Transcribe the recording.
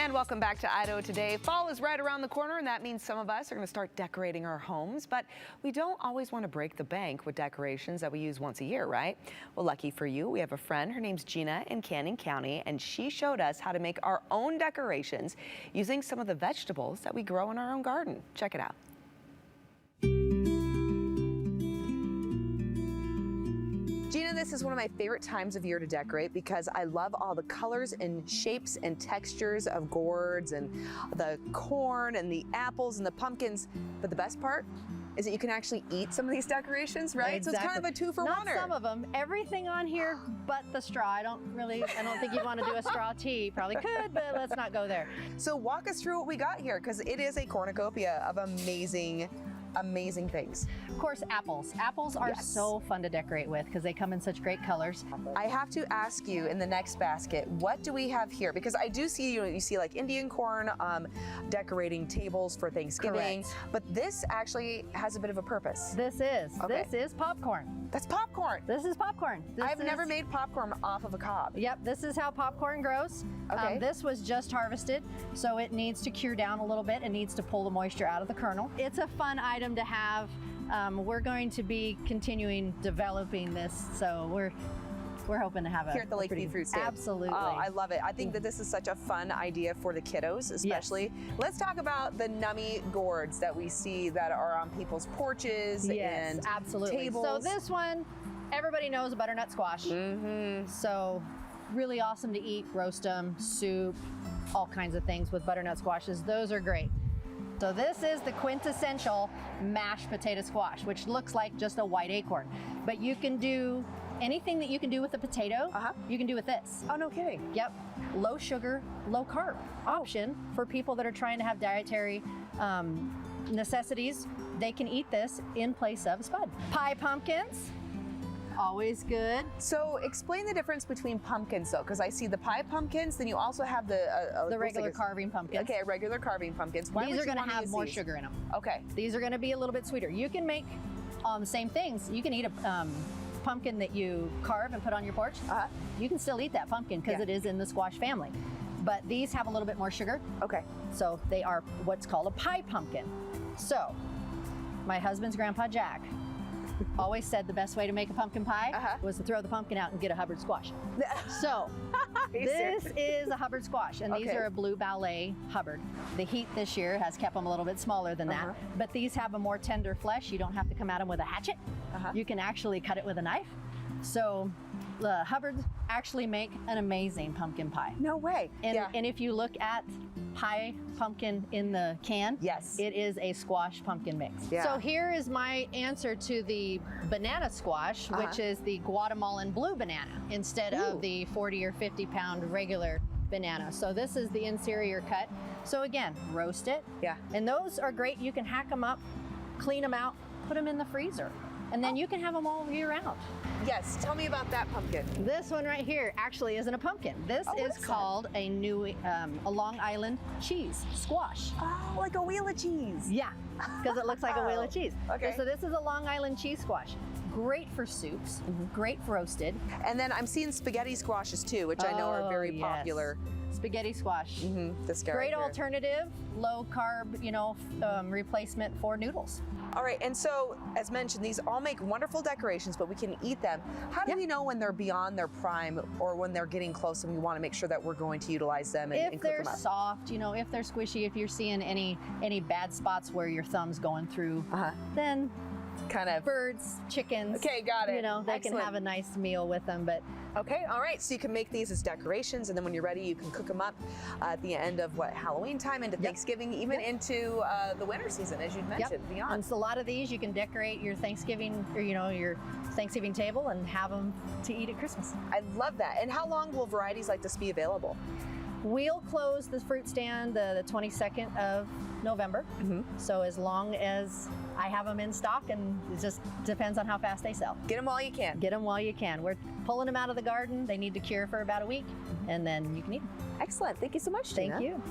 And welcome back to Idaho Today. Fall is right around the corner, and that means some of us are going to start decorating our homes, but we don't always want to break the bank with decorations that we use once a year, right? Well, lucky for you, we have a friend. Her name's Gina in Canyon County, and she showed us how to make our own decorations using some of the vegetables that we grow in our own garden. Check it out. Gina, this is one of my favorite times of year to decorate because I love all the colors and shapes and textures of gourds and the corn and the apples and the pumpkins. But the best part is that you can actually eat some of these decorations, right? Exactly. So it's kind of a two-for-one. Not some of them. Everything on here but the straw. I don't think you'd want to do a straw tea. Probably could, but let's not go there. So walk us through what we got here, because it is a cornucopia of amazing things. Of course, apples. Apples are so fun to decorate with because they come in such great colors. I have to ask you in the next basket, what do we have here? Because I do see, you see like Indian corn, decorating tables for Thanksgiving. Correct. But this actually has a bit of a purpose. This is popcorn. That's popcorn. This is popcorn. I've never made popcorn off of a cob. Yep, this is how popcorn grows. Okay. This was just harvested, so it needs to cure down a little bit. It needs to pull the moisture out of the kernel. It's a fun item to have. We're going to be continuing developing this, so we're hoping to have here at the Lakeview Fruit Stand. Absolutely. Oh, I love it. I think that this is such a fun idea for the kiddos, especially. Yes. Let's talk about the nummy gourds that we see that are on people's porches and absolutely. tables. So this one, everybody knows butternut squash. So really awesome to eat, roast them, soup, all kinds of things with butternut squashes. Those are great. So this is the quintessential mashed potato squash, which looks like just a white acorn. But you can do anything that you can do with a potato, you can do with this. Oh, no kidding. Yep. Low sugar, low carb option for people that are trying to have dietary necessities. They can eat this in place of spud. Pie pumpkins. Always good. So explain the difference between pumpkins though, because I see the pie pumpkins, then you also have the regular carving pumpkins. Okay, regular carving pumpkins. These are going to have more sugar in them. Okay. These are going to be a little bit sweeter. You can make the same things. You can eat a pumpkin that you carve and put on your porch. You can still eat that pumpkin because it is in the squash family. But these have a little bit more sugar. Okay. So they are what's called a pie pumpkin. So my husband's grandpa Jack always said the best way to make a pumpkin pie was to throw the pumpkin out and get a Hubbard squash. So this is a Hubbard squash, and these are a Blue Ballet Hubbard. The heat this year has kept them a little bit smaller than that, but these have a more tender flesh. You don't have to come at them with a hatchet. You can actually cut it with a knife. So the Hubbards actually make an amazing pumpkin pie. No way. And if you look at pie pumpkin in the can, it is a squash pumpkin mix. So here is my answer to the banana squash, which is the Guatemalan blue banana instead of the 40 or 50 pound regular banana. So this is the inferior cut. So again, roast it. And those are great. You can hack them up, clean them out, put them in the freezer, and then you can have them all year round. Yes, tell me about that pumpkin. This one right here actually isn't a pumpkin. This is called a Long Island cheese squash. Oh, like a wheel of cheese. Yeah, because it looks like a wheel of cheese. Okay. So this is a Long Island cheese squash. Great for soups, great for roasted. And then I'm seeing spaghetti squashes too, which I know are very popular. Spaghetti squash. This guy Great alternative, low carb, replacement for noodles. All right, and so as mentioned, these all make wonderful decorations, but we can eat them. How do we know when they're beyond their prime or when they're getting close and we want to make sure that we're going to utilize them and cook them up? If they're soft, if they're squishy, if you're seeing any bad spots where your thumb's going through, then kind of birds, chickens. Okay, got it. They can have a nice meal with them. But okay, all right. So you can make these as decorations, and then when you're ready, you can cook them up at the end of Halloween time, into Thanksgiving, even into the winter season, as you mentioned, beyond. And so a lot of these you can decorate your Thanksgiving or your Thanksgiving table and have them to eat at Christmas. I love that. And how long will varieties like this be available? We'll close the fruit stand the 22nd of November. So as long as I have them in stock, and it just depends on how fast they sell. Get them while you can. Get them while you can. We're pulling them out of the garden. They need to cure for about a week, and then you can eat them. Excellent. Thank you so much, Gina. Thank you.